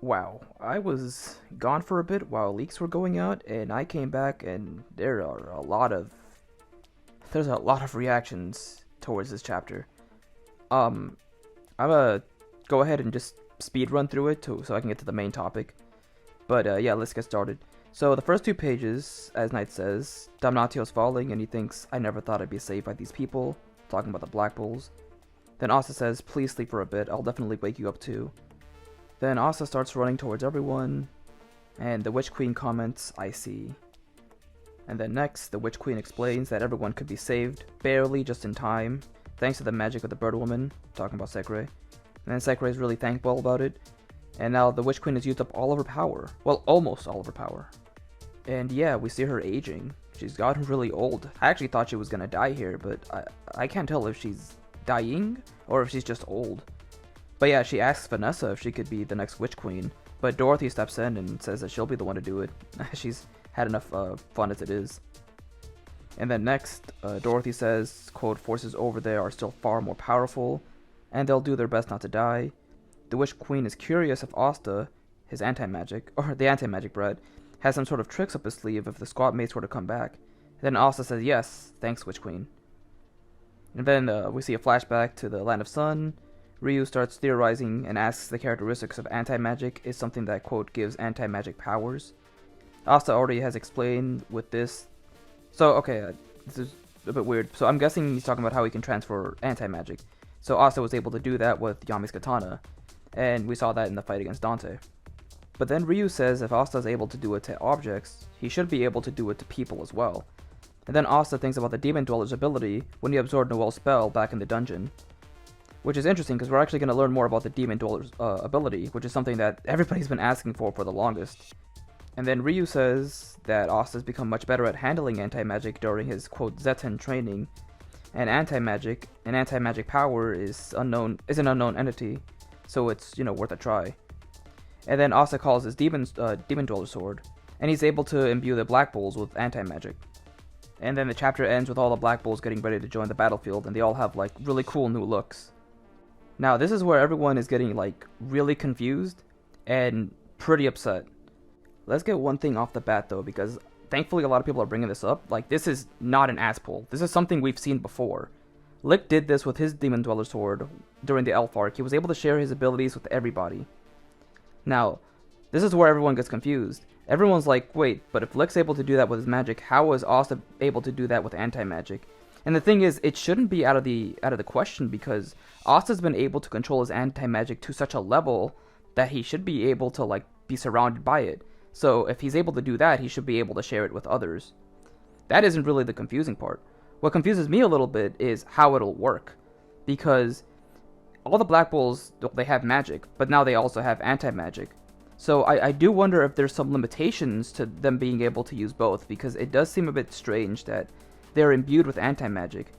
Wow, I was gone for a bit while leaks were going out, and I came back, and there's a lot of reactions towards this chapter. Um, I'm gonna go ahead and just speed run through it so I can get to the main topic. But yeah, let's get started. So the first two pages, as Knight says, Damnatio's falling, and he thinks, "I never thought I'd be saved by these people," talking about the Black Bulls. Then Asta says, "Please sleep for a bit. I'll definitely wake you up too." Then Asta starts running towards everyone, and the Witch Queen comments, "I see." And then next, the Witch Queen explains that everyone could be saved, barely just in time, thanks to the magic of the Bird Woman, talking about Sekre. And then Sekre is really thankful about it, and now the Witch Queen has used up all of her power. Well, almost all of her power. And yeah, we see her aging. She's gotten really old. I actually thought she was gonna die here, but I can't tell if she's dying or if she's just old. But yeah, she asks Vanessa if she could be the next Witch Queen, but Dorothy steps in and says that she'll be the one to do it. She's had enough fun as it is. And then next, Dorothy says, quote, "Forces over there are still far more powerful, and they'll do their best not to die." The Witch Queen is curious if Asta, his anti-magic, or the anti-magic brat, has some sort of tricks up his sleeve if the squad mates were to come back. Then Asta says, "Yes, thanks, Witch Queen." And then we see a flashback to the Land of Sun. Ryu starts theorizing and asks the characteristics of anti-magic is something that, quote, gives anti-magic powers. Asta already has explained with this. So, okay, this is a bit weird. So I'm guessing he's talking about how he can transfer anti-magic. So Asta was able to do that with Yami's katana, and we saw that in the fight against Dante. But then Ryu says if Asta is able to do it to objects, he should be able to do it to people as well. And then Asta thinks about the Demon Dweller's ability when he absorbed Noel's spell back in the dungeon. Which is interesting because we're actually going to learn more about the Demon Dweller's ability, which is something that everybody's been asking for the longest. And then Ryu says that Asta's become much better at handling anti-magic during his, quote, Zetten training, and anti-magic power is an unknown entity, so it's, worth a try. And then Asta calls his Demon Dweller sword, and he's able to imbue the Black Bulls with anti-magic. And then the chapter ends with all the Black Bulls getting ready to join the battlefield, and they all have, really cool new looks. Now, this is where everyone is getting, really confused and pretty upset. Let's get one thing off the bat, though, because thankfully a lot of people are bringing this up. This is not an ass pull. This is something we've seen before. Lick did this with his Demon Dweller sword during the Elf arc. He was able to share his abilities with everybody. Now, this is where everyone gets confused. Everyone's like, wait, but if Lick's able to do that with his magic, how is Asta able to do that with anti-magic? And the thing is, it shouldn't be out of the question because Asta's been able to control his anti-magic to such a level that he should be able to be surrounded by it. So if he's able to do that, he should be able to share it with others. That isn't really the confusing part. What confuses me a little bit is how it'll work, because all the Black Bulls, they have magic, but now they also have anti-magic. So I do wonder if there's some limitations to them being able to use both, because it does seem a bit strange that they're imbued with anti-magic,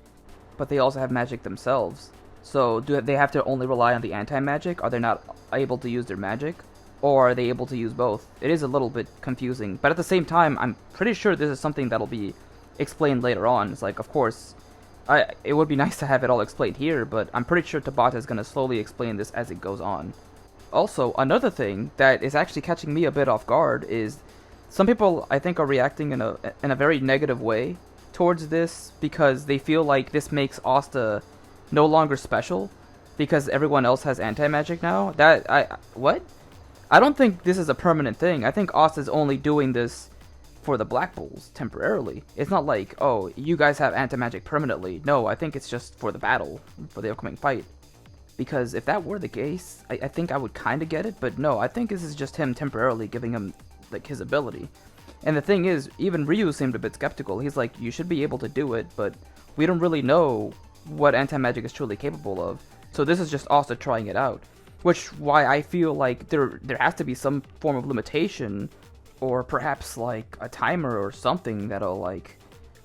but they also have magic themselves. So do they have to only rely on the anti-magic? Are they not able to use their magic? Or are they able to use both? It is a little bit confusing, but at the same time, I'm pretty sure this is something that'll be explained later on. It's of course, it would be nice to have it all explained here, but I'm pretty sure Tabata is going to slowly explain this as it goes on. Also, another thing that is actually catching me a bit off guard is some people, I think, are reacting in a very negative way towards this because they feel like this makes Asta no longer special because everyone else has anti-magic now. What? I don't think this is a permanent thing. I think Asta's only doing this for the Black Bulls temporarily. It's not like, oh, you guys have anti-magic permanently. No, I think it's just for the battle, for the upcoming fight. Because if that were the case, I think I would kind of get it, but no, I think this is just him temporarily giving him, his ability. And the thing is, even Ryu seemed a bit skeptical. He's like, you should be able to do it, but we don't really know what anti-magic is truly capable of. So this is just Asta trying it out. Which why I feel like there has to be some form of limitation, or perhaps a timer or something that'll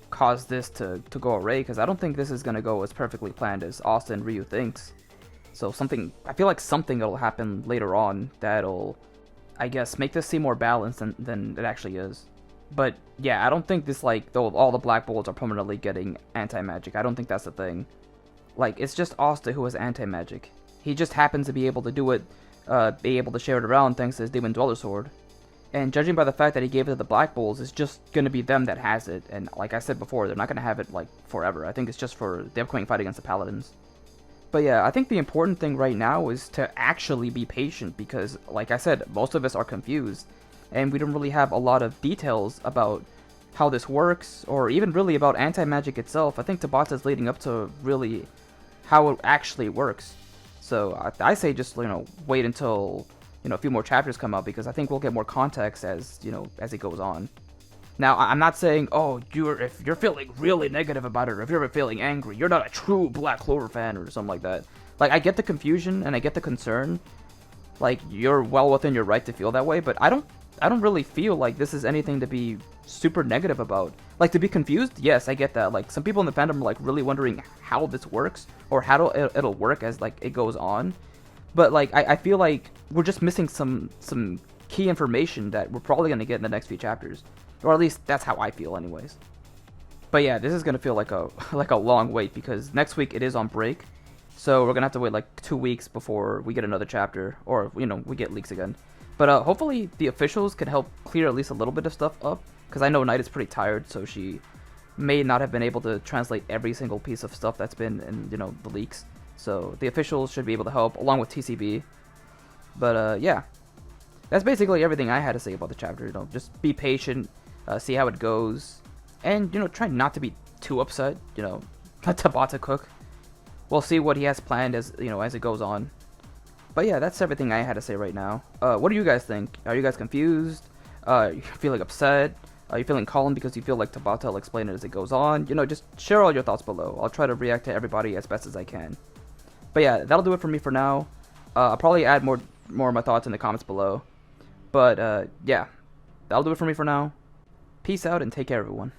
cause this to go away, because I don't think this is gonna go as perfectly planned as Asta and Ryu thinks. So I feel like something that'll happen later on that'll, I guess, make this seem more balanced than it actually is. But yeah, I don't think this though all the Black Bulls are permanently getting anti-magic. I don't think that's the thing. It's just Asta who has anti-magic. He just happens to be able to do it be able to share it around thanks to his Demon Dweller Sword. And judging by the fact that he gave it to the Black Bulls, it's just gonna be them that has it. And like I said before, they're not gonna have it like forever. I think it's just for the upcoming fight against the Paladins. But yeah, I think the important thing right now is to actually be patient because, like I said, most of us are confused. And we don't really have a lot of details about how this works, or even really about anti-magic itself. I think Tabata's leading up to really how it actually works. So I say just, wait until, a few more chapters come out, because I think we'll get more context as, as it goes on. Now, I'm not saying, oh, if you're feeling really negative about it, or if you're feeling angry, you're not a true Black Clover fan, or something like that. Like, I get the confusion, and I get the concern. Like, you're well within your right to feel that way, but I don't really feel like this is anything to be super negative about. Like, to be confused, yes, I get that. Like, some people in the fandom are, like, really wondering how this works, or how it'll work as, like, it goes on. But, like, I feel like we're just missing some key information that we're probably going to get in the next few chapters. Or at least, that's how I feel anyways. But yeah, this is going to feel like a long wait, because next week it is on break. So we're going to have to wait, like, 2 weeks before we get another chapter, or, we get leaks again. But hopefully the officials can help clear at least a little bit of stuff up, because I know Knight is pretty tired, so she may not have been able to translate every single piece of stuff that's been in, the leaks. So the officials should be able to help, along with TCB. But yeah, that's basically everything I had to say about the chapter. Just be patient, see how it goes, and try not to be too upset. Let Tabata cook. We'll see what he has planned as as it goes on. But yeah, that's everything I had to say right now. What do you guys think? Are you guys confused? You feeling upset? Are you feeling calm because you feel like Tabata will explain it as it goes on? Just share all your thoughts below. I'll try to react to everybody as best as I can. But yeah, that'll do it for me for now. I'll probably add more of my thoughts in the comments below. But yeah, that'll do it for me for now. Peace out and take care, everyone.